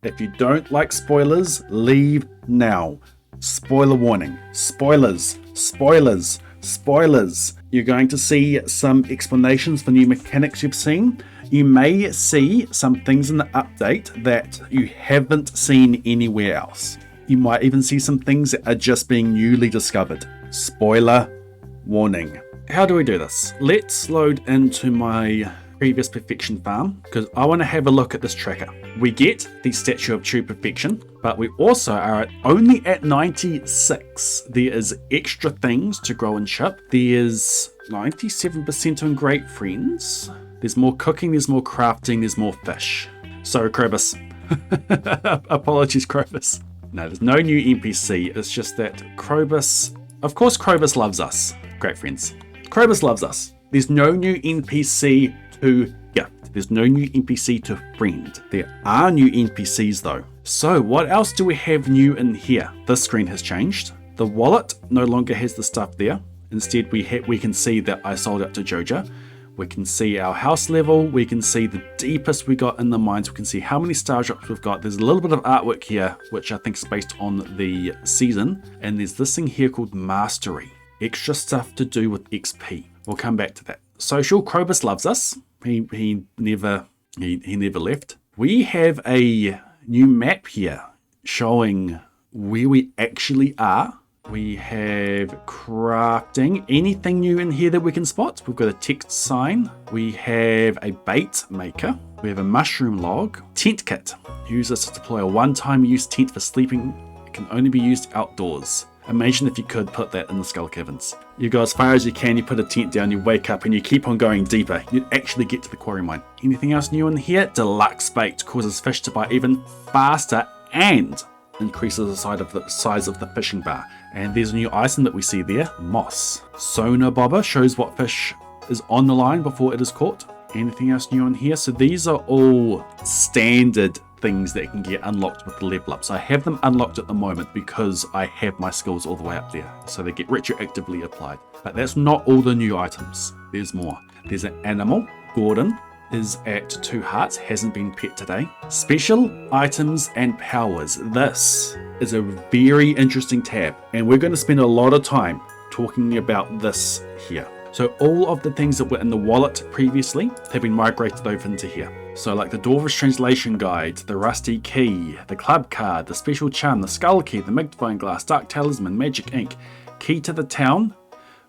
If you don't like spoilers, leave now. Spoiler warning. Spoilers. Spoilers. Spoilers. You're going to see some explanations for new mechanics you've seen. You may see some things in the update that you haven't seen anywhere else. You might even see some things that are just being newly discovered. Spoiler warning. How do we do this? Let's load into my previous perfection farm because I want to have a look at this tracker. We get the statue of true perfection, but we also are only at 96. There is extra things to grow and ship. There's 97% on great friends. There's more cooking, there's more crafting, there's more fish. So Krobus. Apologies, Krobus. No, there's no new NPC. It's just that Krobus, of course Krobus loves us. Great friends. Krobus loves us. There's no new NPC to gift. There's no new NPC to friend. There are new NPCs though. So what else do we have new in here? This screen has changed. The wallet no longer has the stuff there. Instead we can see that I sold it to Joja. We can see our house level. We can see the deepest we got in the mines. We can see how many star drops we've got. There's a little bit of artwork here, which I think is based on the season. And there's this thing here called Mastery. Extra stuff to do with XP. We'll come back to that. Social, Krobus loves us. He never left. We have a new map here showing where we actually are. We have crafting. Anything new in here that we can spot? We've got a text sign. We have a bait maker. We have a mushroom log. Tent kit. Use this to deploy a one-time use tent for sleeping. It can only be used outdoors. Imagine if you could put that in the Skull Caverns. You go as far as you can, you put a tent down, you wake up and you keep on going deeper. You'd actually get to the quarry mine. Anything else new in here? Deluxe bait causes fish to bite even faster and increases the size of the fishing bar. And there's a new item that we see there, moss. Sonar bobber shows what fish is on the line before it is caught. Anything else new in here? So these are all standard things that can get unlocked with the level up. So I have them unlocked at the moment because I have my skills all the way up there. So they get retroactively applied. But that's not all the new items. There's more. There's an animal. Gordon is at 2 hearts, hasn't been pet today. Special items and powers. This is a very interesting tab, and we're going to spend a lot of time talking about this here. So all of the things that were in the wallet previously have been migrated over into here. So like the Dwarvish translation guide, the rusty key, the club card, the special charm, the skull key, the magnifying glass, dark talisman, magic ink, key to the town.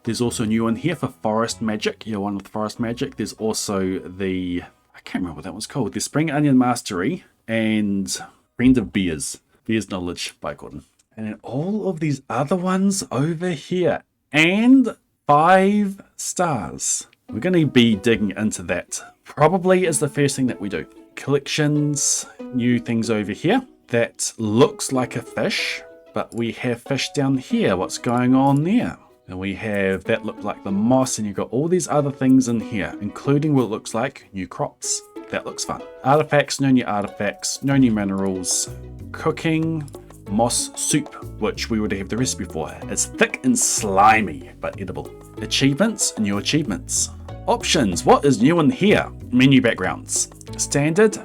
There's also a new one here for forest magic. You're one with forest magic. There's also the, I can't remember what that one's called. The spring onion mastery and friend of beers. Beers knowledge by Gordon. And then all of these other ones over here. And 5 stars. We're going to be digging into that. Probably is the first thing that we do. Collections, new things over here. That looks like a fish, but we have fish down here. What's going on there? And we have that look like the moss, and you've got all these other things in here, including what looks like new crops. That looks fun. Artifacts, no new artifacts, no new minerals. Cooking, moss soup, which we would have the recipe for. It's thick and slimy, but edible. Achievements, new achievements. Options, what is new in here? Menu backgrounds. Standard,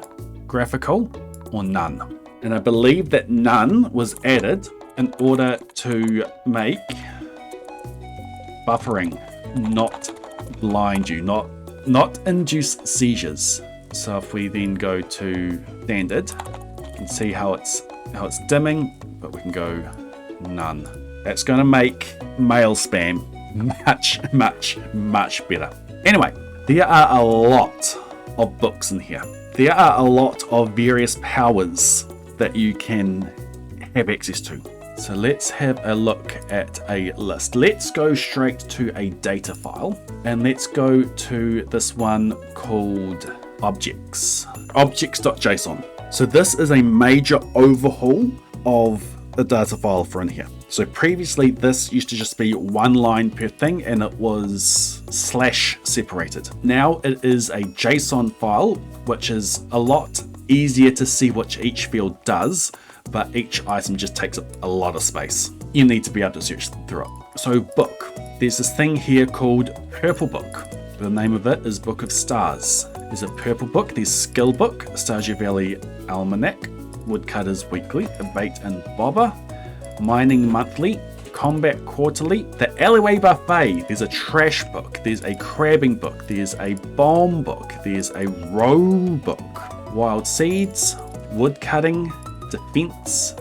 graphical, or none. And I believe that none was added in order to make buffering not blind you, not induce seizures. So if we then go to standard, you can see how it's dimming, but we can go none. That's going to make mail spam much better. Anyway, there are a lot of books in here. There are a lot of various powers that you can have access to. So let's have a look at a list. Let's go straight to a data file, and let's go to this one called objects. Objects.json. So this is a major overhaul of the data file for in here. So previously this used to just be one line per thing, and it was slash separated. Now it is a JSON file, which is a lot easier to see what each field does, but each item just takes up a lot of space. You need to be able to search through it. So book, there's this thing here called Purple Book. The name of it is Book of Stars. There's a purple book, there's Skill Book, Stardew Valley Almanac, Woodcutters Weekly, Bait and Bobber, Mining Monthly, Combat Quarterly, the Alleyway Buffet, there's a trash book, there's a crabbing book, there's a bomb book, there's a row book, Wild Seeds, Woodcutting, Defense,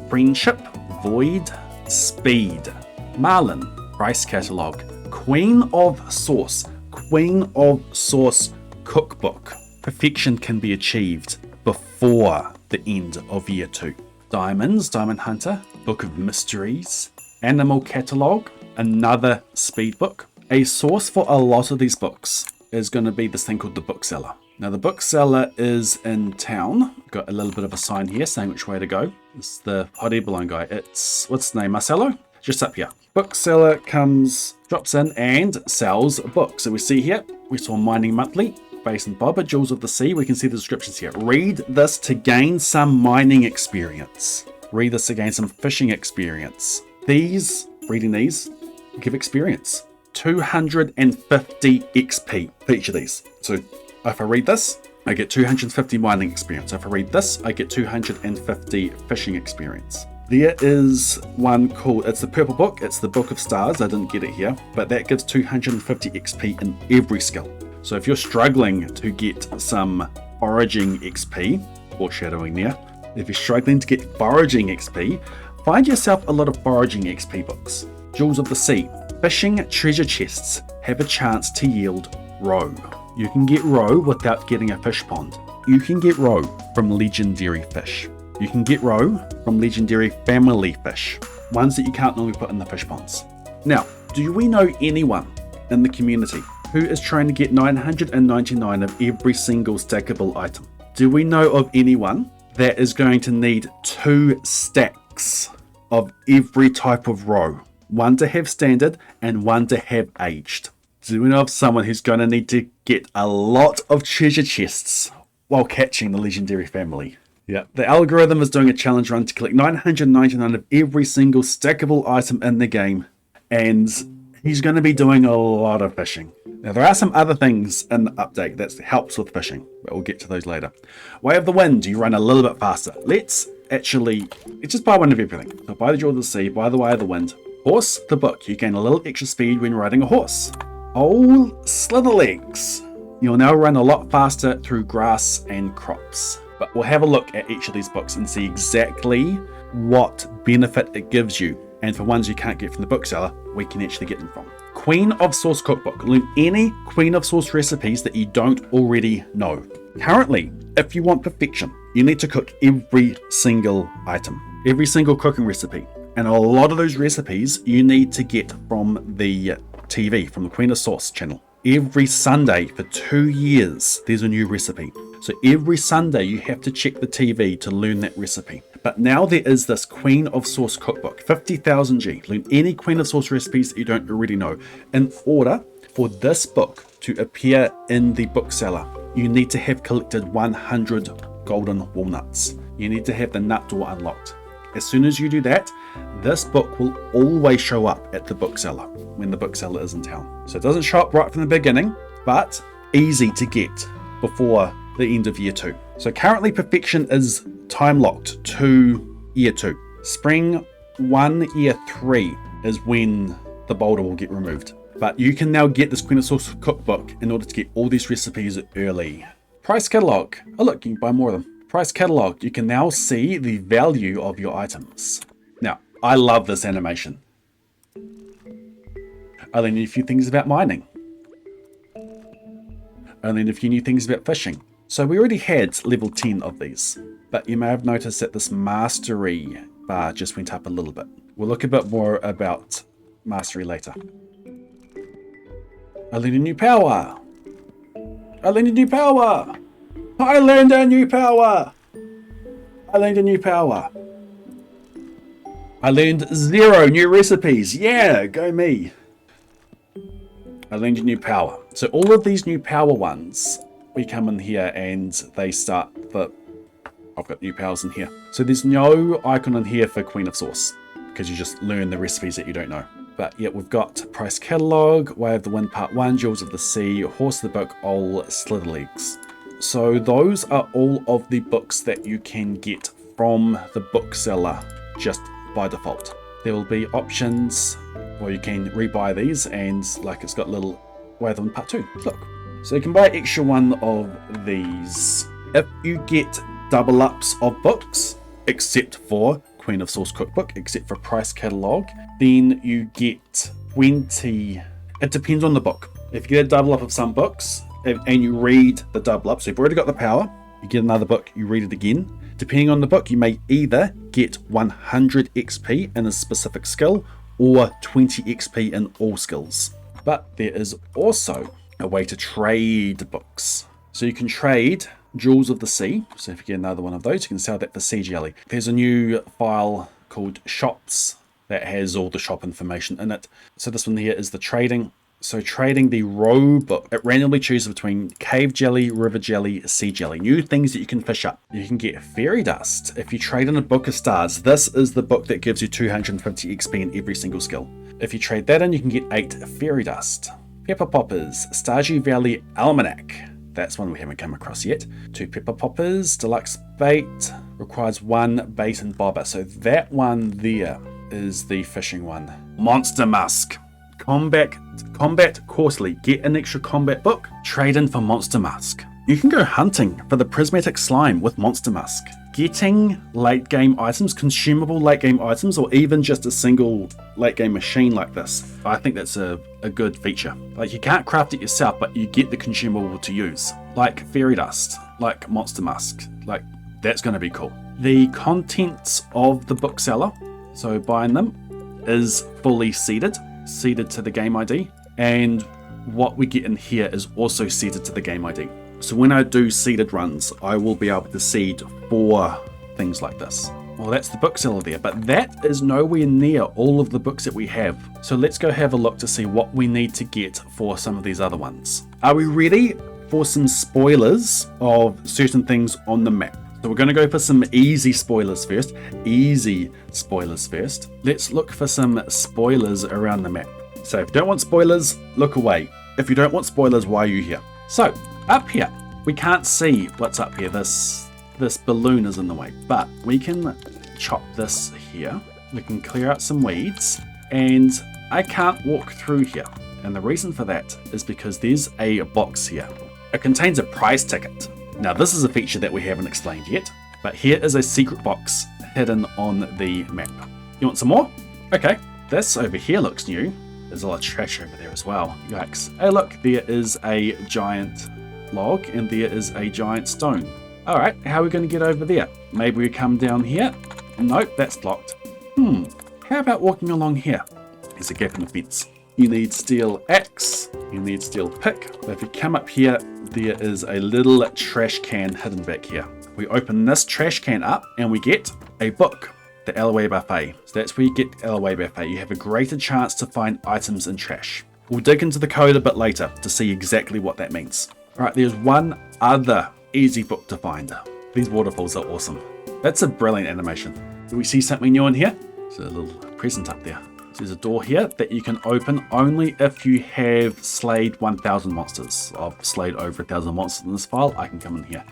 Friendship, Void, Speed, Marlin, Price Catalogue, Queen of Sauce Cookbook. Perfection can be achieved before the end of year 2. Diamonds, Diamond Hunter, Book of Mysteries, Animal Catalogue, another speed book. A source for a lot of these books is going to be this thing called the Bookseller. Now the Bookseller is in town. Got a little bit of a sign here saying which way to go. It's the hot air balloon guy. It's, what's his name, Marcelo? Just up here. Bookseller comes, drops in and sells books. So we see here, we saw Mining Monthly, Base and Bobber, Jewels of the Sea. We can see the descriptions here. Read this to gain some mining experience. Read this to gain some fishing experience. Reading these, give experience. 250 XP for each of these. So if I read this, I get 250 mining experience. If I read this, I get 250 fishing experience. There is one called, it's the purple book, it's the Book of Stars. I didn't get it here, but that gives 250 XP in every skill. So if you're struggling to get some foraging XP, foreshadowing there, if you're struggling to get foraging XP, find yourself a lot of foraging XP books. Jewels of the Sea, fishing treasure chests have a chance to yield roe. You can get roe without getting a fish pond. You can get roe from legendary fish. You can get roe from legendary family fish, ones that you can't normally put in the fish ponds. Now, do we know anyone in the community who is trying to get 999 of every single stackable item? Do we know of anyone that is going to need 2 stacks of every type of roe? One to have standard and one to have aged. Do we know of someone who's going to need to get a lot of treasure chests while catching the legendary family? Yeah, the algorithm is doing a challenge run to collect 999 of every single stackable item in the game, and he's going to be doing a lot of fishing. Now, there are some other things in the update that helps with fishing, but we'll get to those later. Way of the Wind, you run a little bit faster. Let's just buy one of everything. So buy the Jewel of the Sea, buy the Way of the Wind. Horse, the book, you gain a little extra speed when riding a horse. Oh, Slitherlegs, you'll now run a lot faster through grass and crops. But we'll have a look at each of these books and see exactly what benefit it gives you. And for ones you can't get from the Bookseller, we can actually get them from. Queen of Sauce Cookbook. Learn any Queen of Sauce recipes that you don't already know. Currently, if you want perfection, you need to cook every single item, every single cooking recipe. And a lot of those recipes you need to get from the TV, from the Queen of Sauce channel. Every Sunday for 2 years, there's a new recipe. So every Sunday you have to check the TV to learn that recipe. But now there is this Queen of Sauce cookbook, 50,000 G. Learn any Queen of Sauce recipes that you don't already know. In order for this book to appear in the Bookseller, you need to have collected 100 golden walnuts. You need to have the nut door unlocked. As soon as you do that, this book will always show up at the Bookseller when the Bookseller is in town. So it doesn't show up right from the beginning, but easy to get before the end of year 2. So currently perfection is time locked to year 2. Spring 1, year 3 is when the boulder will get removed. But you can now get this Queen of Sauce cookbook in order to get all these recipes early. Price Catalogue. Oh look, you can buy more of them. Price Catalogue. You can now see the value of your items. Now, I love this animation. I learned a few things about mining. I learned a few new things about fishing. So we already had level 10 of these, but you may have noticed that this mastery bar just went up a little bit. We'll look a bit more about mastery later. I learned a new power. I learned a new power. I learned a new power. I learned a new power. I learned 0 new recipes. Yeah, go me. I learned a new power. So all of these new power ones, we come in here and they start the... I've got new powers in here. So there's no icon in here for Queen of Sauce because you just learn the recipes that you don't know. But yeah, we've got Price Catalogue, Way of the Wind Part 1, Jewels of the Sea, Horse of the Book, Slitherlegs. So those are all of the books that you can get from the bookseller just by default. There will be options, or you can rebuy these, and like it's got a little way of them in part 2. Look. So you can buy an extra one of these. If you get double ups of books, except for Queen of Sauce Cookbook, except for Price Catalogue, then you get 20. It depends on the book. If you get a double up of some books and you read the double up, so you've already got the power, you get another book, you read it again. Depending on the book, you may either get 100 XP in a specific skill or 20 XP in all skills. But there is also a way to trade books. So you can trade Jewels of the Sea. So if you get another one of those, you can sell that for sea jelly. There's a new file called Shops that has all the shop information in it. So this one here is the trading. So trading the row book, it randomly chooses between cave jelly, river jelly, sea jelly. New things that you can fish up. You can get fairy dust if you trade in a book of stars. This is the book that gives you 250 XP in every single skill. If you trade that in, you can get 8 fairy dust. Pepper Poppers, Stardew Valley Almanac. That's one we haven't come across yet. 2 Pepper Poppers, Deluxe Bait, requires 1 bait and bobber. So that one there is the fishing one. Monster Musk. Combat Quarterly. Get an extra combat book. Trade in for Monster Musk. You can go hunting for the prismatic slime with Monster Musk. Getting late game items, consumable late game items, or even just a single late game machine like this. I think that's a good feature. Like, you can't craft it yourself, but you get the consumable to use. Like fairy dust, like Monster Musk. Like, that's going to be cool. The contents of the bookseller, so buying them, is fully seeded to the game ID. And what we get in here is also seeded to the game ID. So when I do seeded runs, I will be able to seed for things like this. Well, that's the bookseller there, but that is nowhere near all of the books that we have. So let's go have a look to see what we need to get for some of these other ones. Are we ready for some spoilers of certain things on the map? So we're going to go for some easy spoilers first. Let's look for some spoilers around the map. So if you don't want spoilers, look away. If you don't want spoilers, why are you here? So up here, we can't see what's up here. This balloon is in the way, but we can chop this here. We can clear out some weeds, and I can't walk through here. And the reason for that is because there's a box here. It contains a prize ticket. Now this is a feature that we haven't explained yet, but here is a secret box hidden on the map. You want some more? Okay, this over here looks new. There's a lot of trash over there as well. Yikes. Hey look, there is a giant log and there is a giant stone. Alright, how are we going to get over there? Maybe we come down here? Nope, that's blocked. How about walking along here? There's a gap in the fence. You need steel axe, you need steel pick. But if you come up here, there is a little trash can hidden back here. We open this trash can up and we get a book. The Alleyway Buffet. So that's where you get Alleyway Buffet. You have a greater chance to find items in trash. We'll dig into the code a bit later to see exactly what that means. Alright, there's one other easy book to find. These waterfalls are awesome. That's a brilliant animation. Do we see something new in here? There's a little present up there. So there's a door here that you can open only if you have slayed 1,000 monsters. I've slayed over 1,000 monsters in this file. I can come in here.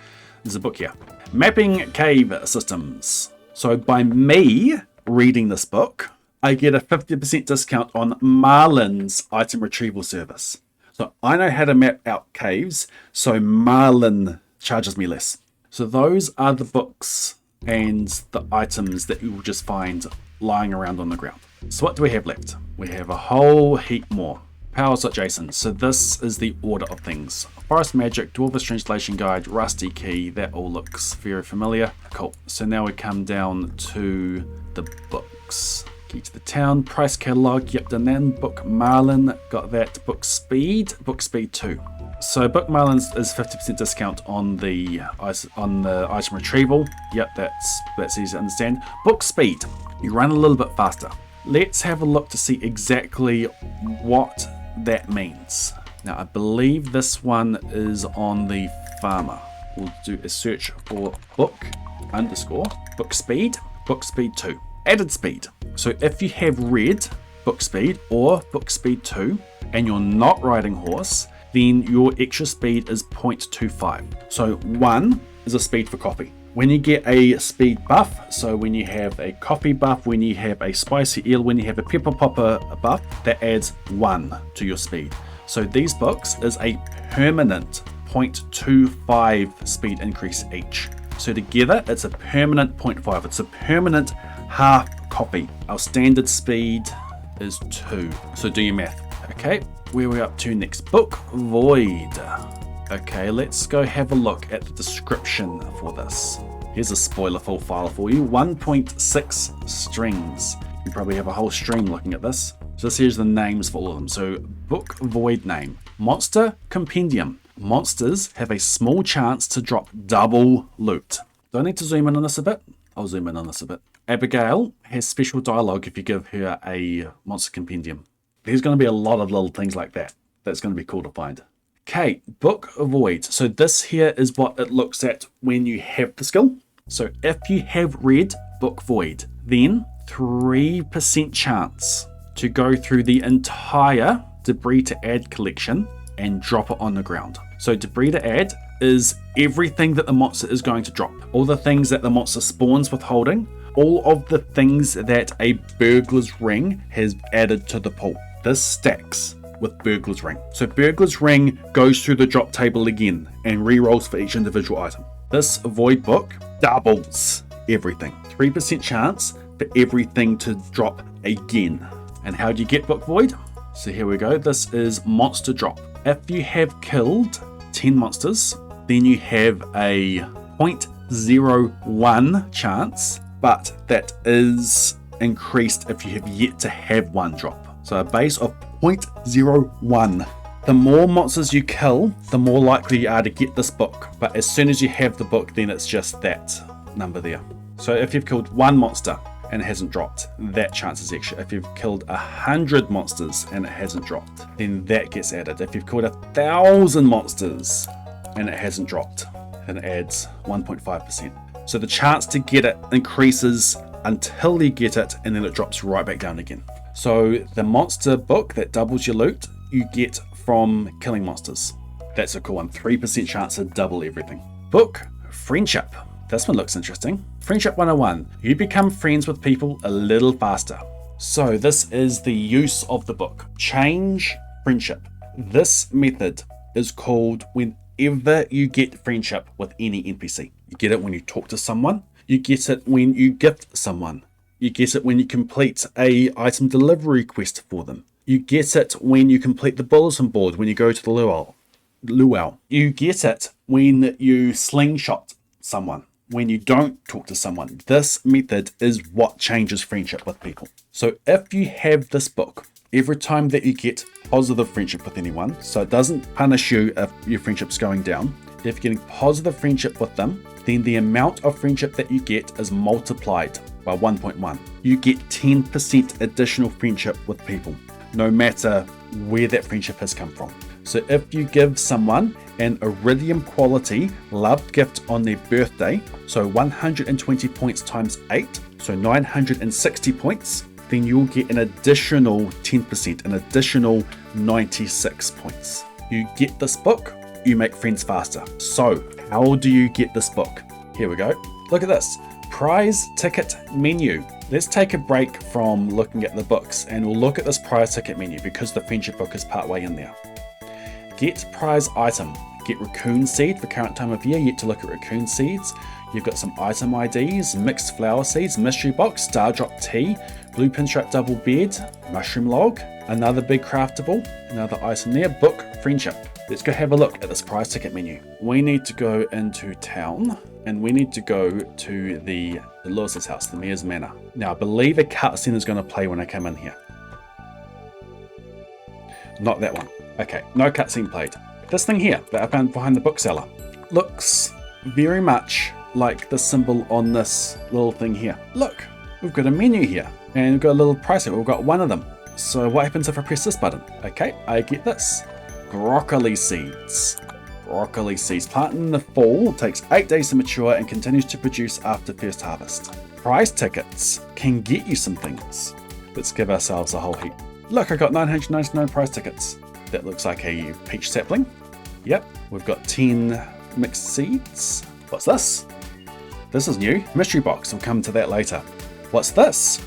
There's a book here. Mapping Cave Systems. So by me reading this book, I get a 50% discount on Marlin's item retrieval service. So I know how to map out caves, so Marlin charges me less. So those are the books and the items that you will just find lying around on the ground. So what do we have left? We have a whole heap more. Powers.json. So this is the order of things. Forest Magic, Dwarvish Translation Guide, Rusty Key. That all looks very familiar. Cool. So now we come down to the books. Key to the Town, Price Catalogue. Yep, done that. Book Marlin, got that. Book Speed 2. So Book Marlin is 50% discount on the item retrieval. Yep, that's easy to understand. Book Speed, you run a little bit faster. Let's have a look to see exactly what that means. Now I believe this one is on the farmer. We'll do a search for book Speed 2. Added speed. So if you have read Book Speed or Book Speed 2 and you're not riding horse, then your extra speed is 0.25. So 1 is a speed for coffee. When you get a speed buff, so when you have a coffee buff, when you have a spicy eel, when you have a pepper popper buff, that adds 1 to your speed. So these books is a permanent 0.25 speed increase each. So together it's a permanent 0.5. It's a permanent half coffee. Our standard speed is 2. So do your math. Okay, where are we up to next? Book Void. Okay, let's go have a look at the description for this. Here's a spoilerful file for you. 1.6 strings. You probably have a whole stream looking at this. So this here's the names for all of them. So Book Void name. Monster Compendium. Monsters have a small chance to drop double loot. Do I need to zoom in on this a bit? I'll zoom in on this a bit. Abigail has special dialogue if you give her a Monster Compendium. There's going to be a lot of little things like that. That's going to be cool to find. Okay, Book Void. So this here is what it looks at when you have the skill. So if you have read Book Void, then 3% chance to go through the entire debris to add collection and drop it on the ground. So debris to add is everything that the monster is going to drop. All the things that the monster spawns with holding, all of the things that a burglar's ring has added to the pool. This stacks with Burglar's Ring. So Burglar's Ring goes through the drop table again and re-rolls for each individual item. This Void book doubles everything. 3% chance for everything to drop again. And how do you get Book Void? So here we go. This is monster drop. If you have killed 10 monsters, then you have a 0.01 chance, but that is increased if you have yet to have one drop. So a base of 0.01. The more monsters you kill, the more likely you are to get this book. But as soon as you have the book, then it's just that number there. So if you've killed 1 monster and it hasn't dropped, that chance is extra. If you've killed 100 monsters and it hasn't dropped, then that gets added. If you've killed 1,000 monsters and it hasn't dropped, then it adds 1.5%. So the chance to get it increases until you get it, and then it drops right back down again. So the monster book that doubles your loot, you get from killing monsters. That's a cool one. 3% chance to double everything. Book Friendship. This one looks interesting. Friendship 101. You become friends with people a little faster. So this is the use of the book. Change friendship. This method is called whenever you get friendship with any NPC. You get it when you talk to someone. You get it when you gift someone. You get it when you complete a item delivery quest for them. You get it when you complete the bulletin board, when you go to the luau. You get it when you slingshot someone, when you don't talk to someone. This method is what changes friendship with people. So if you have this book, every time that you get positive friendship with anyone, so it doesn't punish you if your friendship's going down. If you're getting positive friendship with them, then the amount of friendship that you get is multiplied by 1.1. You get 10% additional friendship with people, no matter where that friendship has come from. So if you give someone an iridium quality loved gift on their birthday, so 120 points times 8, so 960 points, then you'll get an additional 10%, an additional 96 points. You get this book, you make friends faster. So how do you get this book? Here we go. Look at this. Prize ticket menu. Let's take a break from looking at the books and we'll look at this prize ticket menu because the friendship book is partway in there. Get prize item. Get Raccoon seed for current time of year. Yet to look at Raccoon seeds. You've got some item IDs, mixed flower seeds, mystery box, Stardrop Tea, blue pinstripe double bed, mushroom log, another big craftable, another item there, book friendship. Let's go have a look at this prize ticket menu. We need to go into town and we need to go to the Lewis's house, the Mayor's Manor. Now I believe a cutscene is going to play when I come in here. Not that one. Okay, no cutscene played. This thing here that I found behind the bookseller looks very much like the symbol on this little thing here. Look, we've got a menu here and we've got a little price here. We've got one of them. So what happens if I press this button? Okay, I get this. Broccoli seeds. Broccoli seeds. Planted in the fall, takes 8 days to mature and continues to produce after first harvest. Prize tickets can get you some things. Let's give ourselves a whole heap. Look, I got 999 prize tickets. That looks like a peach sapling. Yep, we've got 10 mixed seeds. What's this? this is new. Mystery box, we'll come to that later. What's this?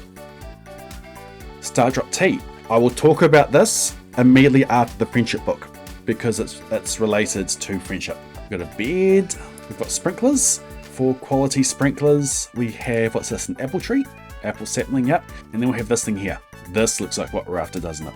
Stardrop Tea. I will talk about this immediately after the friendship book because it's related to friendship. We've got a bed, we've got sprinklers, 4 quality sprinklers. We have, what's this, an apple tree? Apple sapling, yep. And then we have this thing here. This looks like what we're after, doesn't it?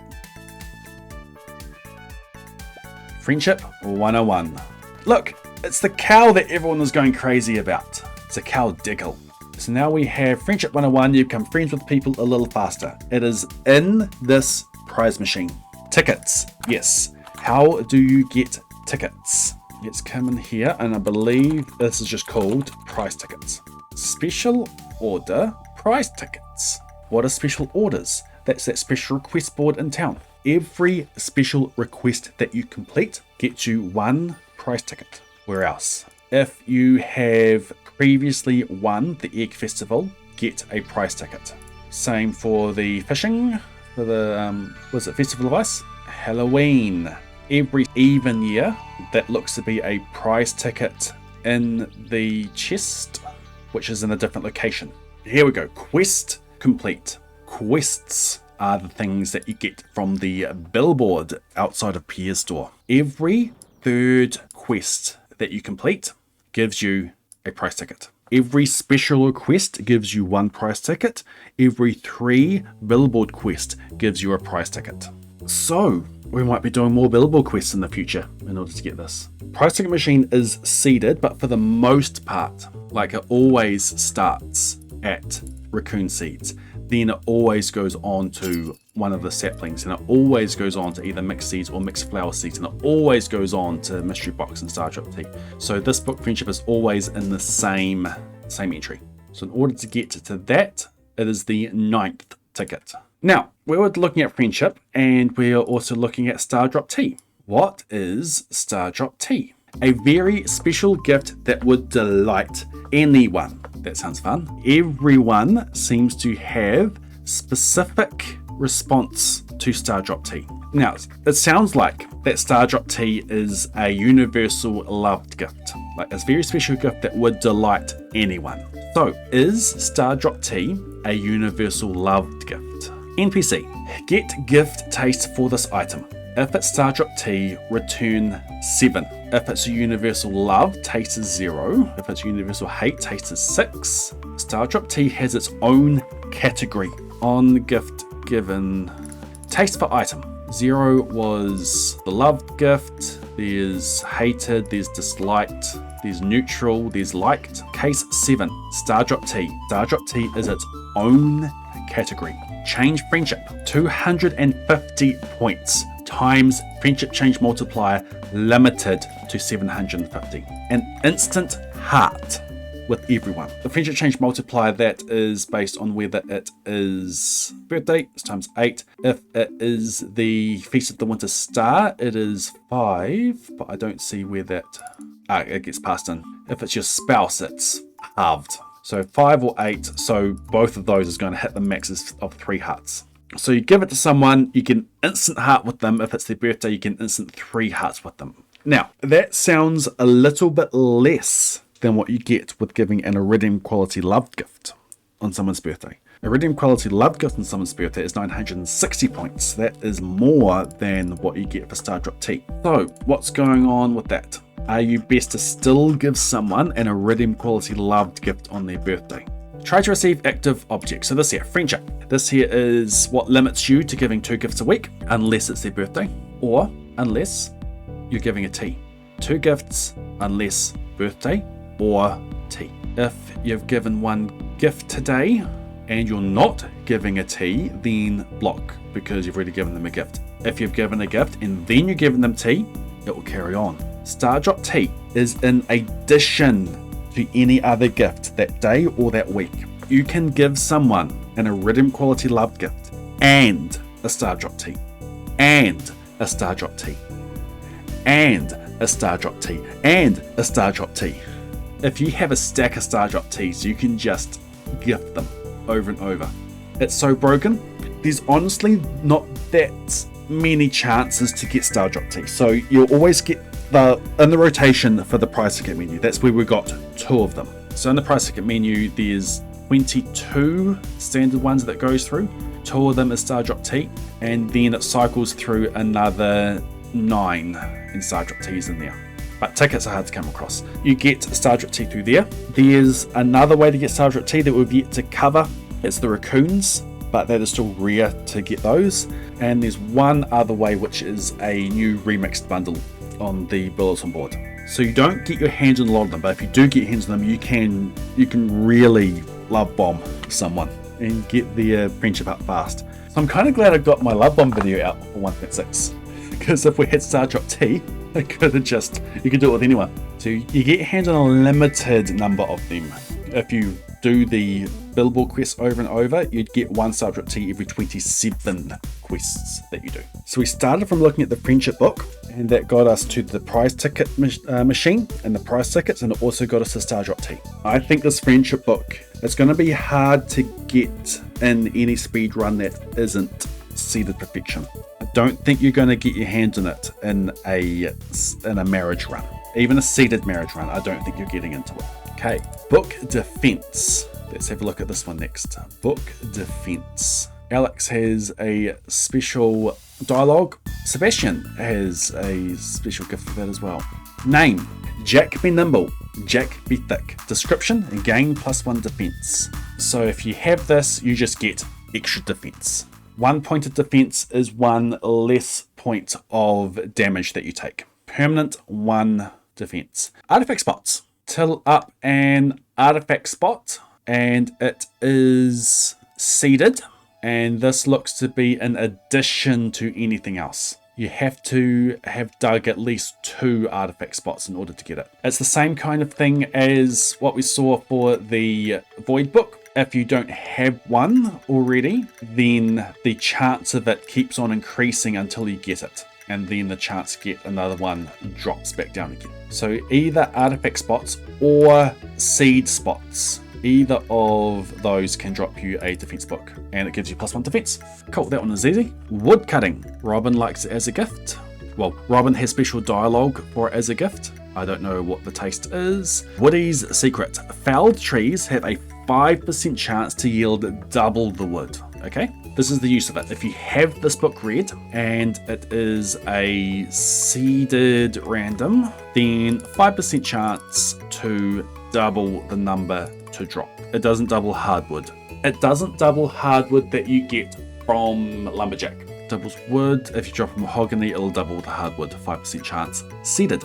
Friendship 101. Look, it's the cow that everyone was going crazy about. It's a cow diggle. So now we have Friendship 101. You become friends with people a little faster. It is in this prize machine. Tickets. Yes. How do you get tickets? Let's come in here, and I believe this is just called prize tickets. Special order prize tickets. What are special orders? That's that special request board in town. Every special request that you complete gets you 1 prize ticket. Where else? If you have previously won the Egg Festival, get a prize ticket. Same for the fishing, for the, was it Festival of Ice? Halloween. Every even year, that looks to be a prize ticket in the chest, which is in a different location. Here we go. Quest complete. Quests are the things that you get from the billboard outside of Pierre's store. Every 3rd quest that you complete gives you a prize ticket. Every special request gives you 1 prize ticket. Every 3 billboard quest gives you a prize ticket. So we might be doing more billboard quests in the future in order to get this. Prize ticket machine is seeded, but for the most part, like it always starts at Raccoon seeds. Then it always goes on to one of the saplings, and it always goes on to either mixed seeds or mixed flower seeds, and it always goes on to mystery box and Stardrop Tea. So this book friendship is always in the same entry. So in order to get to that, it is the 9th ticket. Now, we were looking at friendship, and we're also looking at Stardrop Tea. What is Stardrop Tea? A very special gift that would delight anyone. That sounds fun. Everyone seems to have specific response to Stardrop Tea. Now, it sounds like that Stardrop Tea is a universal loved gift. Like a very special gift that would delight anyone. So, is Stardrop Tea a universal loved gift? NPC, get gift taste for this item. If it's Stardrop Tea, return 7. If it's a universal love, taste is 0. If it's universal hate, taste is 6. Stardrop Tea has its own category. On gift given, taste for item. 0 was the loved gift. There's hated, there's disliked, there's neutral, there's liked. Case 7, Stardrop Tea. Stardrop Tea is its own category. Change friendship, 250 points times friendship change multiplier limited to 750. An instant heart with everyone. The friendship change multiplier, that is based on whether it is birthday, it's times 8. If it is the Feast of the Winter Star, it is 5, but I don't see where that, it gets passed in. If it's your spouse, it's halved. So 5 or 8, so both of those is going to hit the maxes of 3 hearts. So you give it to someone, you get an instant heart with them. If it's their birthday, you get an instant 3 hearts with them. Now, that sounds a little bit less than what you get with giving an Iridium quality loved gift on someone's birthday. Iridium quality loved gift on someone's birthday is 960 points. That is more than what you get for Stardrop Tea. So what's going on with that? Are you best to still give someone an Iridium quality loved gift on their birthday? Try to receive active objects. So this here, friendship. This here is what limits you to giving 2 gifts a week, unless it's their birthday, or unless you're giving a tea. 2 gifts, unless birthday or tea. If you've given 1 gift today and you're not giving a tea, then block, because you've already given them a gift. If you've given a gift and then you're giving them tea, it will carry on. Stardrop Tea is in addition to any other gift that day or that week. You can give someone an Iridium quality loved gift and a Stardrop Tea and a Stardrop Tea and a Stardrop Tea and a Stardrop Tea. If you have a stack of Stardrop Teas, you can just gift them over and over. It's so broken, there's honestly not that many chances to get Stardrop Tea. So you'll always get in the rotation for the prize ticket menu. That's where we got 2 of them. So in the price ticket menu, there's 22 standard ones that goes through. 2 of them is Stardrop Tea, and then it cycles through another 9 in Stardrop Teas in there. But tickets are hard to come across. You get Stardrop Tea through there. There's another way to get Stardrop Tea that we've yet to cover. It's the Raccoons, but that is still rare to get those. And there's one other way, which is a new remixed bundle on the bulletin board. So you don't get your hands on a lot of them, but if you do get your hands on them, you can really love bomb someone and get their friendship up fast. So I'm kind of glad I got my love bomb video out for 1.6, because if we had Stardrop Tea, I could have just, you could do it with anyone. So you get your hands on a limited number of them. If you do the billboard quests over and over, you'd get 1 Stardrop Tea every 27 quests that you do. So we started from looking at the friendship book, and that got us to the prize ticket machine and the prize tickets, and it also got us to Stardrop Tea. I think this friendship book, it's going to be hard to get in any speed run that isn't seeded perfection. I don't think you're going to get your hands on it in a marriage run. Even a seeded marriage run, I don't think you're getting into it. Okay, book defense. Let's have a look at this one next. Book defense. Alex has a special dialogue. Sebastian has a special gift for that as well. Name: Jack be nimble, Jack be thick. Description: gain +1 defense. So if you have this, you just get extra defense. 1 point of defense is 1 less point of damage that you take. Permanent 1 defense. Artifact spots. Till up an artifact spot, and it is seeded, and this looks to be in addition to anything else. You have to have dug at least 2 artifact spots in order to get it. It's the same kind of thing as what we saw for the Void book. If you don't have one already, then the chance of it keeps on increasing until you get it, and then the chance to get another one drops back down again. So either artifact spots or seed spots, either of those can drop you a defense book, and it gives you +1 defense. Cool, that one is easy. Wood cutting. Robin likes it as a gift. Well, Robin has special dialogue for it as a gift. I don't know what the taste is. Woody's secret. Felled trees have a 5% chance to yield double the wood. Okay, this is the use of it. If you have this book read and it is a seeded random, then 5% chance to double the number to drop. It doesn't double hardwood. It doesn't double hardwood that you get from lumberjack. Doubles wood. If you drop a mahogany, it'll double the hardwood. 5% chance. Seeded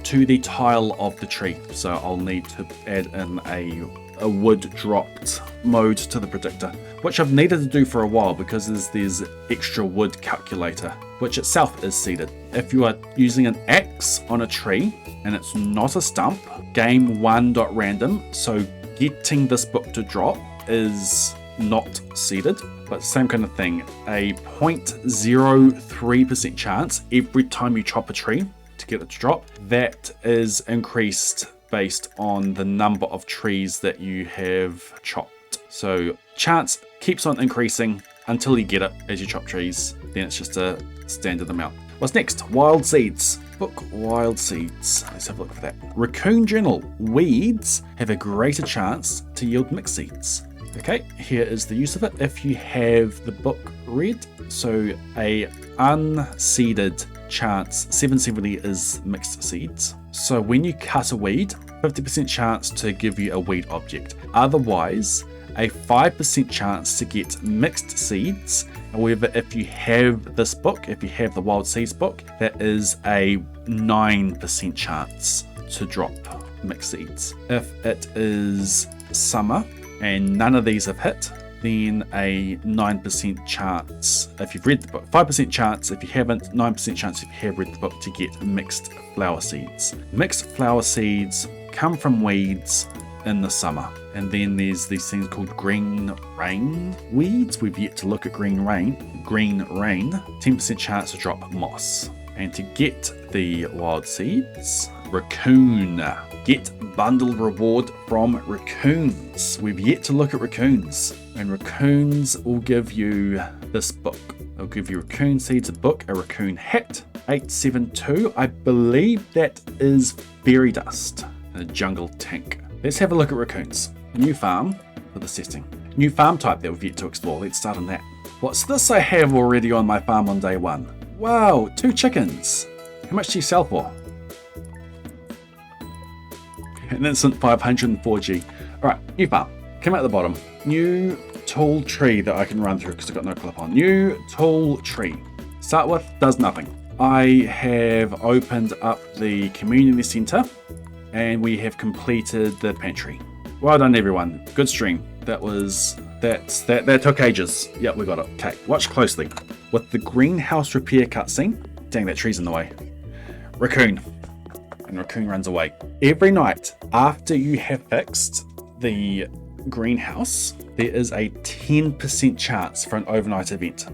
to the tile of the tree. So I'll need to add in a wood dropped mode to the predictor, which I've needed to do for a while because there's extra wood calculator, which itself is seeded. If you are using an axe on a tree and it's not a stump, game 1.random, so getting this book to drop is not seeded, but same kind of thing. A 0.03% chance every time you chop a tree to get it to drop. That is increased based on the number of trees that you have chopped. So chance keeps on increasing until you get it as you chop trees. Then it's just a standard amount. What's next? Wild seeds. Book wild seeds. Let's have a look for that. Raccoon Journal. Weeds have a greater chance to yield mixed seeds. Okay, here is the use of it. If you have the book read, so a unseeded chance, 770 is mixed seeds. So when you cut a weed, 50% chance to give you a weed object. Otherwise, a 5% chance to get mixed seeds. However, if you have this book, if you have the Wild Seeds book, that is a 9% chance to drop mixed seeds. If it is summer and none of these have hit, then a 9% chance if you've read the book, 5% chance if you haven't, 9% chance if you have read the book to get mixed flower seeds. Mixed flower seeds come from weeds in the summer. And then there's these things called green rain weeds. We've yet to look at green rain. 10% chance to drop moss. And to get the wild seeds, Raccoon. Get bundle reward from Raccoons. We've yet to look at Raccoons. And Raccoons will give you this book. They'll give you Raccoon Seeds, a book, a Raccoon hat, 872. I believe that is fairy dust, and a jungle tank. Let's have a look at raccoons. New farm for this testing. New farm type that we've yet to explore. Let's start on that. What's this I have already on my farm on day 1? Wow, 2 chickens. How much do you sell for? An instant 504G. Alright, new farm. Come out the bottom. New tall tree that I can run through because I've got no clip on. New tall tree. Start with, does nothing. I have opened up the community center and we have completed the pantry. Well done everyone. Good stream. That took ages. Yep, we got it. Okay, watch closely. With the greenhouse repair cutscene. Dang, that tree's in the way. Raccoon. And Raccoon runs away. Every night after you have fixed the greenhouse, there is a 10% chance for an overnight event.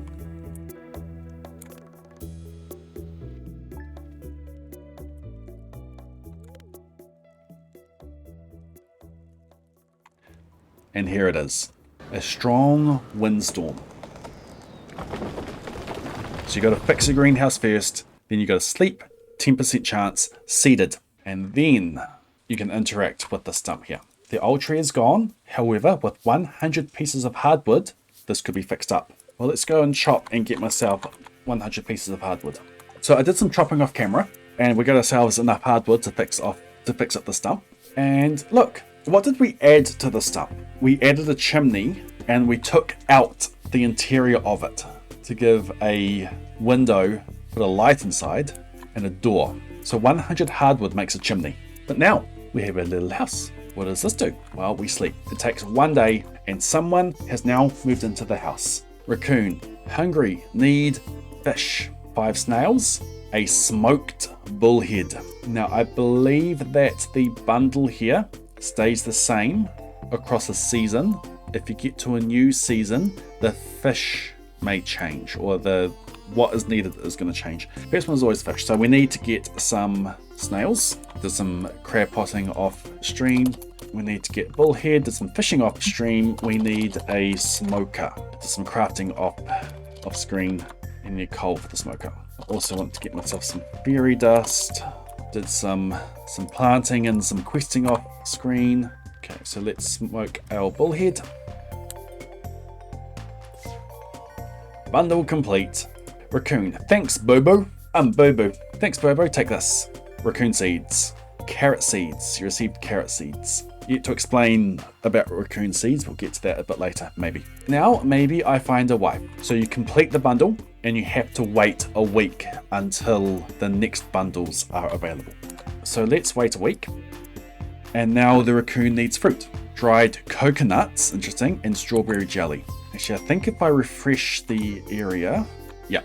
And here it is. A strong windstorm. So you got to fix the greenhouse first, then you got to sleep, 10% chance, seeded, and then you can interact with the stump here. The old tree is gone, however, with 100 pieces of hardwood, this could be fixed up. Well, let's go and chop and get myself 100 pieces of hardwood. So I did some chopping off camera, and we got ourselves enough hardwood to fix up the stump. And look, what did we add to the stump? We added a chimney, and we took out the interior of it to give a window, put a light inside, and a door. So 100 hardwood makes a chimney. But now we have a little house. What does this do? Well, we sleep. It takes 1 day, and someone has now moved into the house. Raccoon, hungry, need fish. 5 snails, a smoked bullhead. Now, I believe that the bundle here stays the same across a season. If you get to a new season, the fish may change, or what is needed is going to change. First one is always fish, so we need to get some snails. There's some crab potting off stream. We need to get bullhead. There's some fishing off stream. We need a smoker. There's some crafting off screen, and need coal for the smoker. I also want to get myself some fairy dust. Did some planting and some questing off screen. Okay, so let's smoke our bullhead. Bundle complete. Raccoon, thanks Bobo. Bobo. Thanks Bobo, take this. Raccoon seeds. Carrot seeds. You received carrot seeds. Yet to explain about raccoon seeds, we'll get to that a bit later, maybe. Now, maybe I find a wife. So you complete the bundle, and you have to wait a week until the next bundles are available. So let's wait a week. And now the raccoon needs fruit. Dried coconuts, interesting, and strawberry jelly. Actually, I think if I refresh the area, yeah.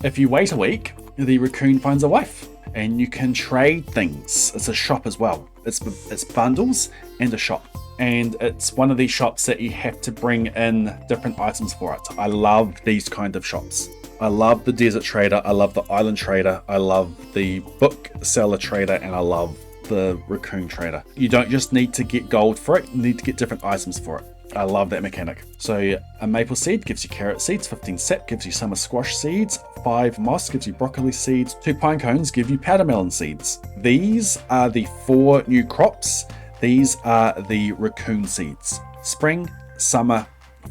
If you wait a week, the raccoon finds a wife. And you can trade things. It's a shop as well. It's bundles and a shop. And it's one of these shops that you have to bring in different items for it. I love these kind of shops. I love the desert trader. I love the island trader. I love the bookseller trader. And I love the raccoon trader. You don't just need to get gold for it. You need to get different items for it. I love that mechanic. So a maple seed gives you carrot seeds, 15 sap gives you summer squash seeds, 5 moss gives you broccoli seeds, 2 pine cones give you powder melon seeds. These are the 4 new crops. These are the raccoon seeds. Spring, summer,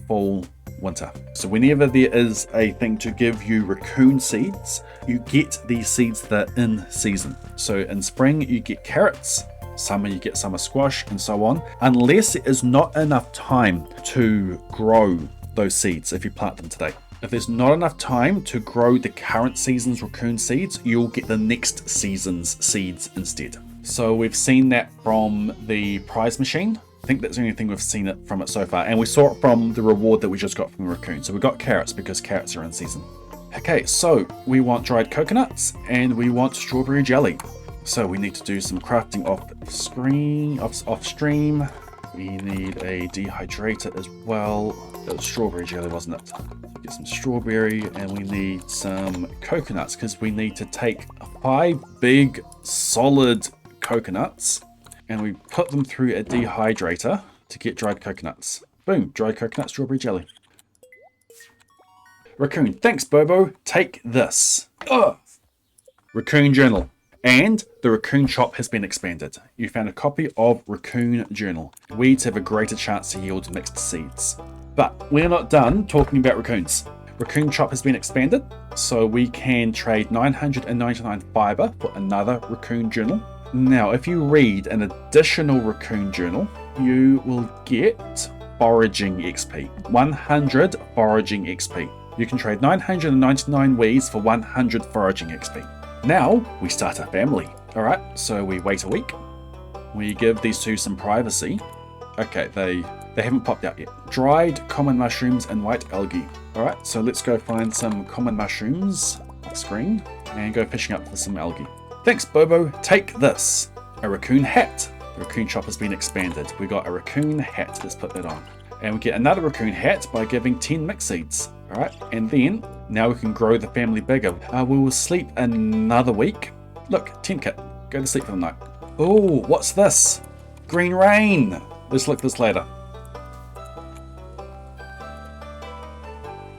fall, winter. So whenever there is a thing to give you raccoon seeds, you get these seeds that are in season. So in spring you get carrots, summer you get summer squash, and so on, unless there is not enough time to grow those seeds if you plant them today. If there's not enough time to grow the current season's raccoon seeds, you'll get the next season's seeds instead. So we've seen that from the prize machine. I think that's the only thing we've seen it from it so far, and we saw it from the reward that we just got from the raccoon. So we got carrots because carrots are in season. Okay, so we want dried coconuts and we want strawberry jelly. So we need to do some crafting off stream. We need a dehydrator as well. That was strawberry jelly, wasn't it? Get some strawberry, and we need some coconuts because we need to take 5 big solid coconuts and we put them through a dehydrator to get dried coconuts. Boom, dried coconut, strawberry jelly. Raccoon, thanks Bobo, take this. Ugh. Raccoon Journal. And the Raccoon shop has been expanded. You found a copy of Raccoon Journal. Weeds have a greater chance to yield mixed seeds. But we're not done talking about raccoons. Raccoon shop has been expanded, so we can trade 999 fiber for another Raccoon Journal. Now, if you read an additional Raccoon Journal, you will get foraging XP. 100 foraging XP. You can trade 999 weeds for 100 foraging XP. Now, we start a family. Alright, so we wait a week. We give these two some privacy. Okay, they haven't popped out yet. Dried common mushrooms and white algae. Alright, so let's go find some common mushrooms on screen and go fishing up for some algae. Thanks, Bobo. Take this. A raccoon hat. The raccoon shop has been expanded. We got a raccoon hat. Let's put that on. And we get another raccoon hat by giving 10 mixed seeds. Alright, and then now we can grow the family bigger. We will sleep another week. Look, tent kit. Go to sleep for the night. Oh, what's this? Green rain. Let's look at this later.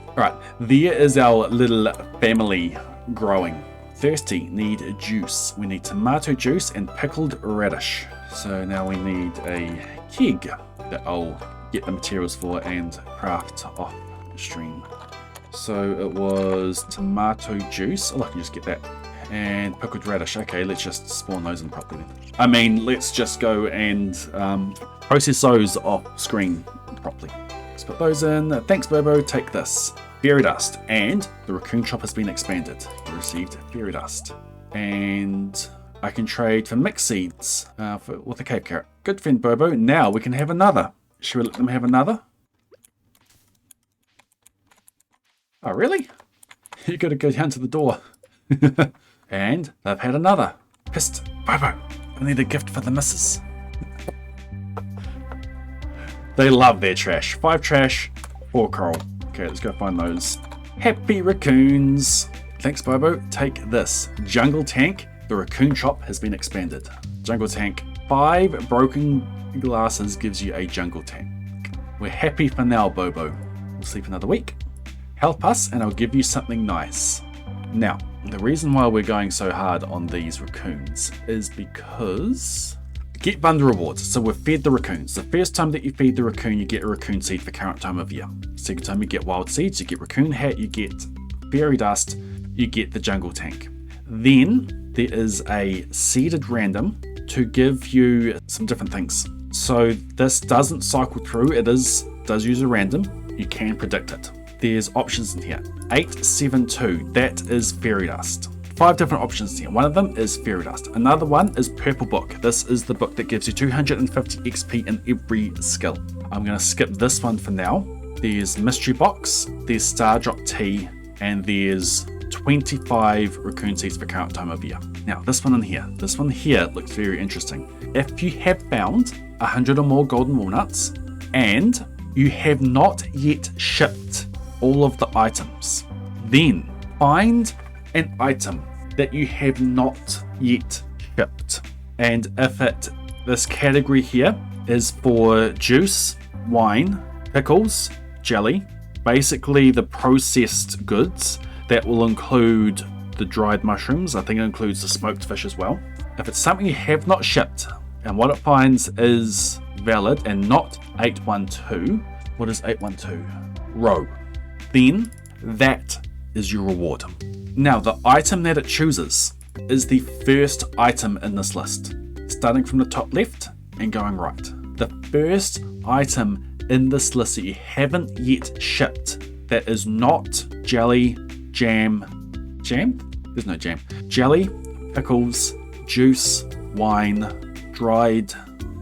Alright, there is our little family growing. Thirsty, need juice. We need tomato juice and pickled radish. So now we need a keg that I'll get the materials for and craft off stream. So it was tomato juice. Oh, I can just get that. And pickled radish. Okay, let's just spawn those in properly then. I mean, let's just go and process those off screen properly. Let's put those in. Thanks, Bobo. Take this. Fairy dust. And the raccoon shop has been expanded. We received fairy dust. And I can trade for mixed seeds with a cave carrot. Good friend, Bobo. Now we can have another. Should we let them have another? Oh, really? You got to go down to the door. And they've had another. Pissed. Bobo, I need a gift for the missus. They love their trash. 5 trash, 4 coral. Okay, let's go find those. Happy raccoons. Thanks, Bobo. Take this. Jungle tank. The raccoon shop has been expanded. Jungle tank. 5 broken glasses gives you a jungle tank. We're happy for now, Bobo. We'll sleep another week. Help us and I'll give you something nice. Now, the reason why we're going so hard on these raccoons is because get bundle rewards. So we've fed the raccoons. The first time that you feed the raccoon, you get a raccoon seed for current time of year. Second time you get wild seeds, you get raccoon hat, you get fairy dust, you get the jungle tank. Then there is a seeded random to give you some different things. So this doesn't cycle through, it does use a random. You can predict it. There's options in here. 872, that is fairy dust. 5 different options here. One of them is fairy dust. Another one is purple book. This is the book that gives you 250 XP in every skill. I'm going to skip this one for now. There's mystery box, there's Stardrop Tea, and there's 25 raccoon seeds for current time of year. Now this one here looks very interesting. If you have found 100 or more golden walnuts and you have not yet shipped all of the items, then find an item that you have not yet shipped. And if this category here is for juice, wine, pickles, jelly, basically the processed goods, that will include the dried mushrooms. I think it includes the smoked fish as well. If it's something you have not shipped and what it finds is valid and not 812, what is 812? Row. Then that is your reward. Now the item that it chooses is the first item in this list, starting from the top left and going right. The first item in this list that you haven't yet shipped that is not jelly, jam? There's no jam. Jelly, pickles, juice, wine, dried,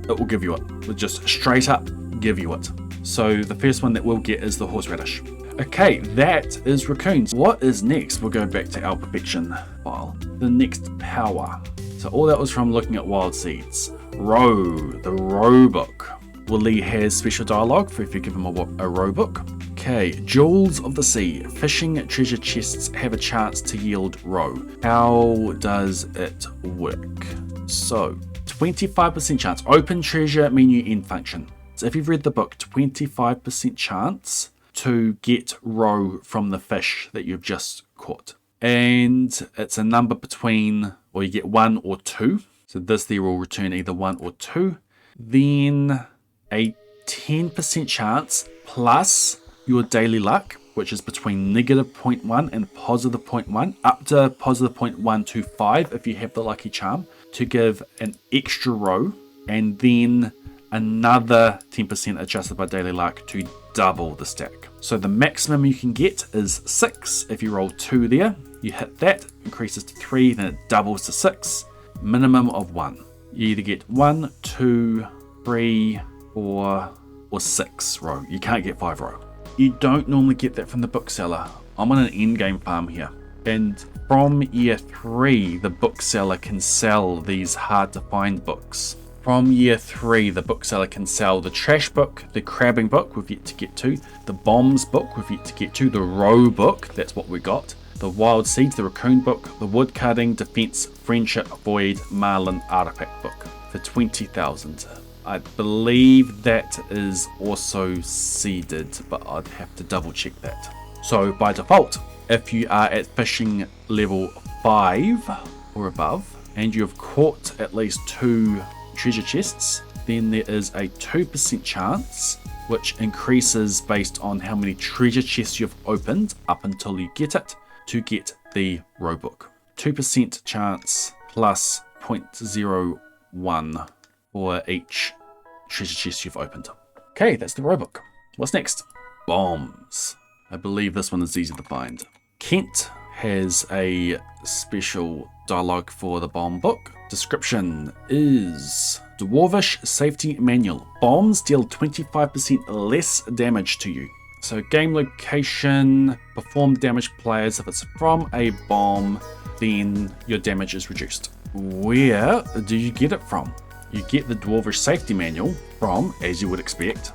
it will give you it. It'll just straight up give you it. So the first one that we'll get is the horseradish. Okay, that is raccoons. What is next? We'll go back to our perfection file. The next power. So all that was from looking at wild seeds. Row, the row book. Willie has special dialogue for if you give him a row book. Okay, Jewels of the Sea. Fishing treasure chests have a chance to yield row. How does it work? So, 25% chance. Open treasure menu end function. So if you've read the book, 25% chance to get row from the fish that you've just caught. And it's a number between or you get 1 or 2. So this there will return either 1 or 2. Then a 10% chance plus your daily luck, which is between negative 0.1 and positive 0.1, up to positive 0.125 if you have the lucky charm, to give an extra row, and then another 10% adjusted by daily luck to double the stack. So the maximum you can get is 6. If you roll 2 there, you hit that, increases to 3, then it doubles to 6. Minimum of 1. You either get 1, 2, 3, 4, or 6 row. You can't get 5 row. You don't normally get that from the bookseller. I'm on an endgame farm here. And from year 3, the bookseller can sell these hard to find books. From year 3, the bookseller can sell the trash book, the crabbing book we've yet to get to, the bombs book we've yet to get to, the row book, that's what we got, the wild seeds, the raccoon book, the wood cutting, defense, friendship, void, marlin, artifact book for 20,000. I believe that is also seeded, but I'd have to double check that. So by default, if you are at fishing level 5 or above, and you have caught at least 2 treasure chests, then there is a 2% chance, which increases based on how many treasure chests you've opened up until you get it, to get the row book. 2% chance plus 0.01 for each treasure chest you've opened. Okay, that's the row book. What's next? Bombs. I believe this one is easy to find. Kent has a special dialogue for the bomb book. Description is Dwarvish Safety Manual. Bombs deal 25% less damage to you. So game location, perform damage players. If it's from a bomb, then your damage is reduced. Where do you get it from? You get the Dwarvish Safety Manual from, as you would expect,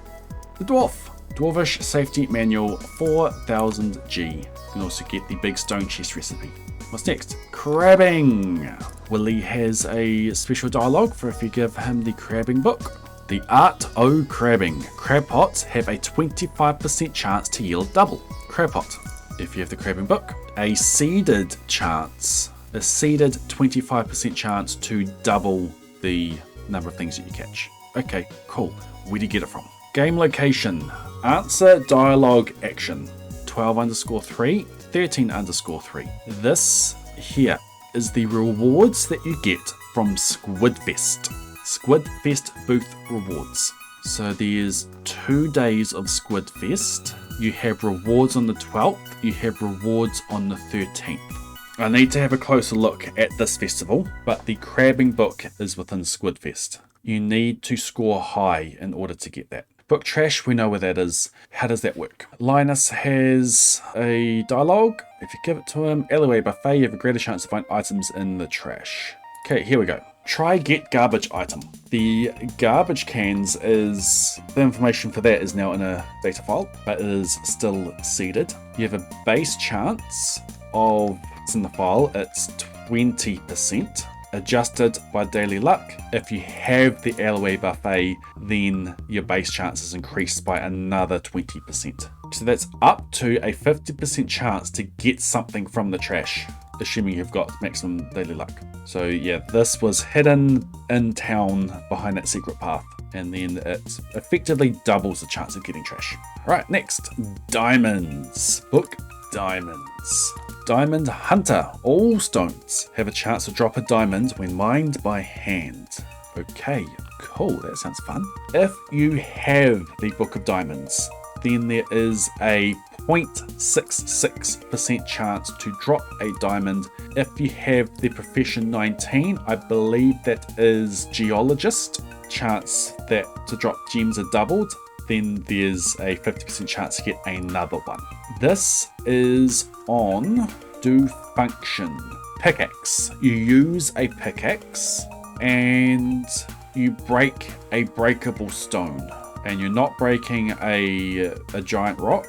the Dwarf. Dwarvish Safety Manual 4000G. You can also get the big stone chest recipe. What's next? Crabbing. Willie has a special dialogue for if you give him the crabbing book. The Art o' Crabbing. Crab pots have a 25% chance to yield double. Crab pot. If you have the crabbing book. A seeded chance. A seeded 25% chance to double the number of things that you catch. Okay, cool. Where do you get it from? Game location. Answer dialogue action. 12_3, 13_3. This here is the rewards that you get from Squidfest. Squidfest booth rewards. So there's 2 days of Squidfest. You have rewards on the 12th, you have rewards on the 13th. I need to have a closer look at this festival, but the crabbing book is within Squidfest. You need to score high in order to get that. Book trash, we know where that is. How does that work? Linus has a dialogue. If you give it to him, Alleyway Buffet, you have a greater chance to find items in the trash. Okay, here we go. Try get garbage item. The garbage cans is, the information for that is now in a data file, but it is still seeded. You have a base chance of, it's in the file, it's 20%. Adjusted by daily luck. If you have the Alleyway Buffet, then your base chance is increased by another 20%. So that's up to a 50% chance to get something from the trash, assuming you've got maximum daily luck. So yeah, this was hidden in town behind that secret path, and then it effectively doubles the chance of getting trash. Right, next, diamonds. Book diamonds. Diamond Hunter. All stones have a chance to drop a diamond when mined by hand. Okay, cool, that sounds fun. If you have the Book of Diamonds, then there is a 0.66% chance to drop a diamond. If you have the Profession 19, I believe that is Geologist, chance that to drop gems are doubled, then there's a 50% chance to get another one. This is on Do Function. Pickaxe. You use a pickaxe and you break a breakable stone. And you're not breaking a giant rock.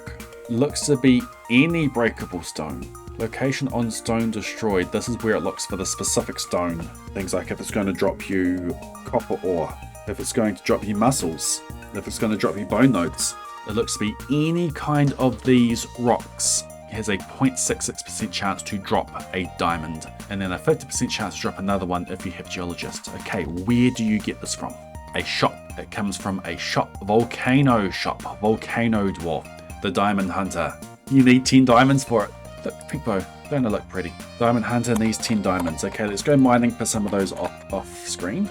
Looks to be any breakable stone. Location on stone destroyed. This is where it looks for the specific stone. Things like if it's going to drop you copper ore, if it's going to drop you mussels, if it's going to drop you bone nodes. It looks to be any kind of these rocks. has a 0.66% chance to drop a diamond, and then a 50% chance to drop another one if you have geologist. Okay, where do you get this from? A shop. It comes from a shop. Volcano Dwarf. The Diamond Hunter. You need 10 diamonds for it. Look, pink bow. Don't it look pretty? Diamond Hunter needs 10 diamonds. Okay, let's go mining for some of those off screen.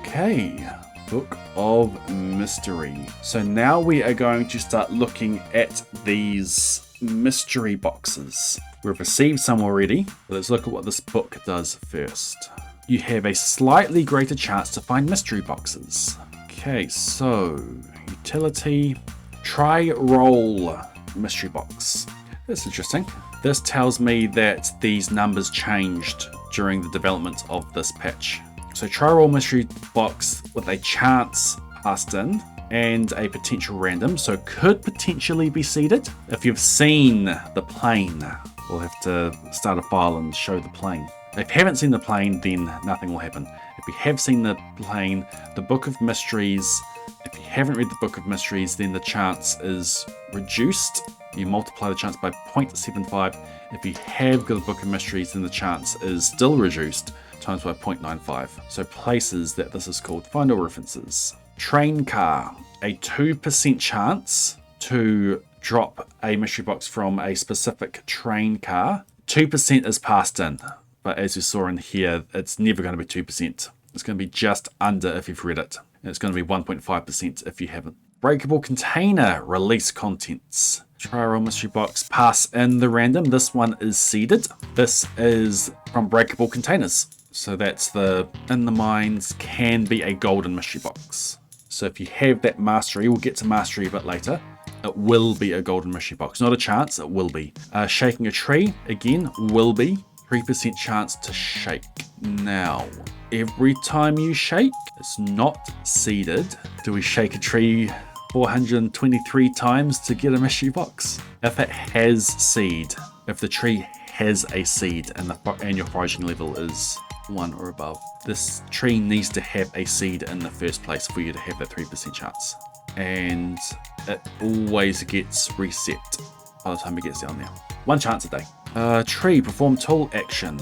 Okay, Book of Mystery. So now we are going to start looking at these mystery boxes. We've received some already, but let's look at what this book does first. You have a slightly greater chance to find mystery boxes. Okay, so utility, try roll mystery box. That's interesting. This tells me that these numbers changed during the development of this patch. So try roll mystery box with a chance passed in and a potential random, so could potentially be seeded. If you've seen the plane, we'll have to start a file and show the plane. If you haven't seen the plane, then nothing will happen. If you have seen the plane, the Book of Mysteries, if you haven't read the Book of Mysteries, then the chance is reduced. You multiply the chance by 0.75. If you have got the Book of Mysteries, then the chance is still reduced, times by 0.95. So places that this is called. Find all references. Train car, a 2% chance to drop a mystery box from a specific train car. 2% is passed in, but as you saw in here, it's never going to be 2%. It's going to be just under if you've read it. And it's going to be 1.5% if you haven't. Breakable container, release contents. Try roll mystery box, pass in the random. This one is seeded. This is from breakable containers. So that's the in the mines can be a golden mystery box. So if you have that mastery, we'll get to mastery a bit later, it will be a golden mystery box. Not a chance, it will be. Shaking a tree, again, will be. 3% chance to shake. Now, every time you shake, it's not seeded. Do we shake a tree 423 times to get a mystery box? If it has seed, if the tree has a seed and your foraging level is 1 or above, this tree needs to have a seed in the first place for you to have that 3% chance. And it always gets reset by the time it gets down there. 1 chance a day. Tree, perform tool action.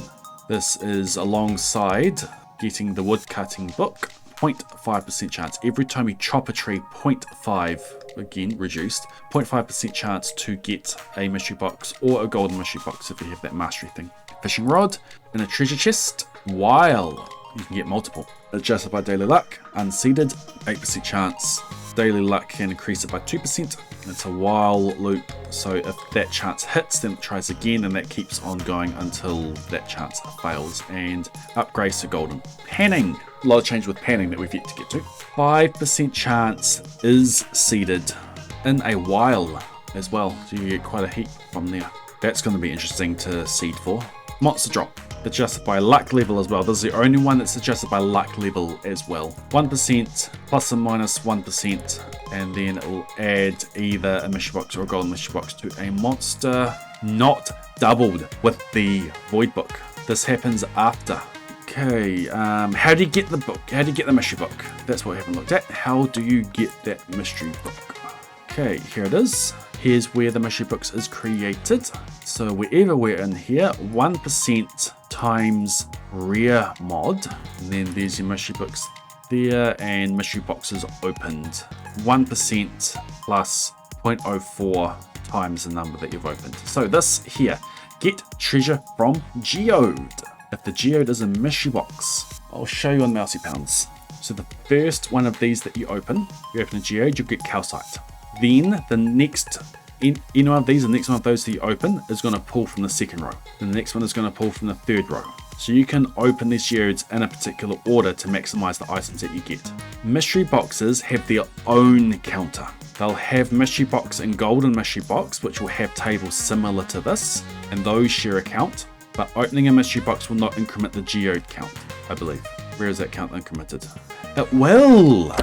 This is alongside getting the wood cutting book. 0.5% chance. Every time you chop a tree, 0.5, again reduced, 0.5% chance to get a mystery box or a golden mystery box if you have that mastery thing. Fishing rod in a treasure chest, while you can get multiple. Adjusted by daily luck, unseeded, 8% chance. Daily luck can increase it by 2%. It's a while loop, so if that chance hits, then it tries again, and that keeps on going until that chance fails. And upgrades to golden. Panning, a lot of change with panning that we've yet to get to. 5% chance is seeded in a while as well, so you get quite a heap from there. That's going to be interesting to seed for. Monster drop, adjusted by luck level as well. This is the only one that's adjusted by luck level as well. 1% plus or minus 1%, and then it will add either a mystery box or a golden mystery box to a monster. Not doubled with the void book. This happens after. Okay, how do you get the book? How do you get the mystery book? That's what we haven't looked at. How do you get that mystery book? Okay, here it is. Here's where the mystery box is created. So wherever we're in here, 1% times rare mod. And then there's your mystery box there, and mystery boxes opened. 1% plus 0.04 times the number that you've opened. So this here, get treasure from geode. If the geode is a mystery box, I'll show you on Mousy Pounds. So the first one of these that you open a geode, you'll get calcite. Then the next any one of these, the next one of those that you open is going to pull from the second row. And the next one is going to pull from the third row. So you can open these geodes in a particular order to maximize the items that you get. Mystery boxes have their own counter. They'll have mystery box and golden mystery box, which will have tables similar to this, and those share a count. But opening a mystery box will not increment the geode count, I believe. Where is that count incremented? It will!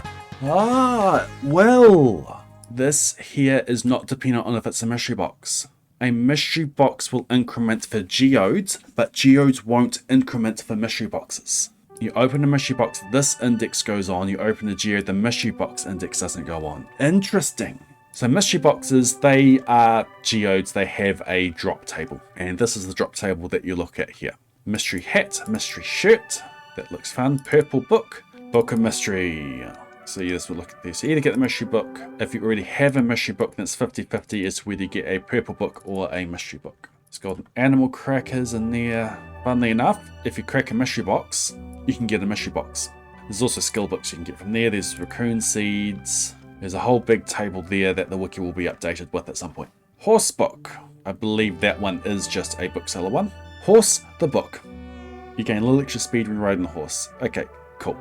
This here is not dependent on if it's a mystery box. A mystery box will increment for geodes, but geodes won't increment for mystery boxes. You open a mystery box, this index goes on. You open a geode, the mystery box index doesn't go on. Interesting. So mystery boxes, they are geodes, they have a drop table. And this is the drop table that you look at here. Mystery hat, mystery shirt, that looks fun. Purple book, book of mystery. So you just will look at this. You either get the mystery book. If you already have a mystery book, then it's 50-50 as whether you get a purple book or a mystery book. It's got animal crackers in there. Funnily enough, if you crack a mystery box, you can get a mystery box. There's also skill books you can get from there. There's raccoon seeds. There's a whole big table there that the wiki will be updated with at some point. Horse book. I believe that one is just a bookseller one. Horse the book. You gain a little extra speed when riding the horse. Okay, cool.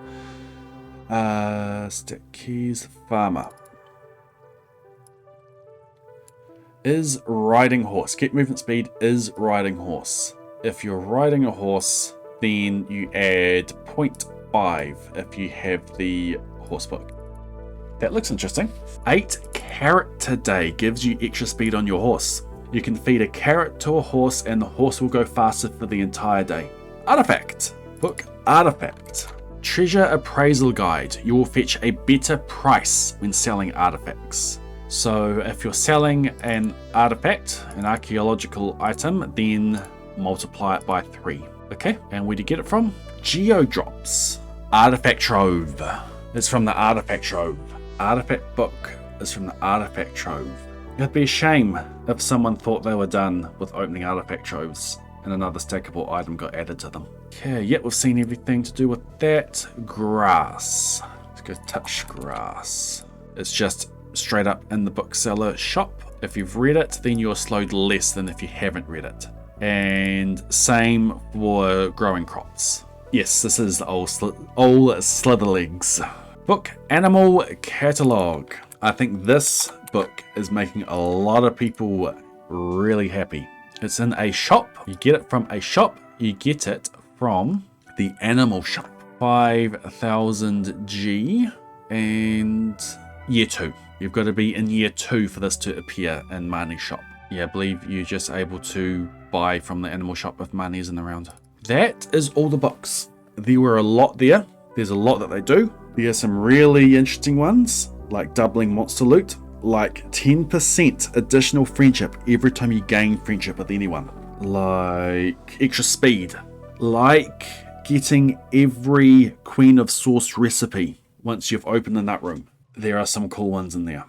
Stack keys. Farmer. Is riding horse. Get movement speed is riding horse. If you're riding a horse, then you add 0.5 if you have the horse book. That looks interesting. 8 character day gives you extra speed on your horse. You can feed a carrot to a horse and the horse will go faster for the entire day. Artifact. Book artifact. Treasure appraisal guide. You will fetch a better price when selling artifacts. So if you're selling an artifact, an archaeological item, then multiply it by 3. Okay, and where do you get it from? Geodrops. Artifact trove. It's from the artifact trove. Artifact book is from the artifact trove. It'd be a shame if someone thought they were done with opening artifact troves and another stackable item got added to them. Okay, yep, we've seen everything to do with that. Grass. Let's go touch grass. It's just straight up in the bookseller shop. If you've read it, then you're slowed less than if you haven't read it. And same for growing crops. Yes, this is the old Slitherlegs. Book Animal Catalogue. I think this book is making a lot of people really happy. It's in a shop. You get it from a shop. You get it from the animal shop. 5,000 G and year 2. You've got to be in year 2 for this to appear in Marnie's shop. Yeah, I believe you're just able to buy from the animal shop if Marnie isn't around. That is all the books. There were a lot there. There's a lot that they do. There are some really interesting ones, like doubling monster loot, like 10% additional friendship every time you gain friendship with anyone, like extra speed, like getting every Queen of Sauce recipe once you've opened the nut room. There are some cool ones in there.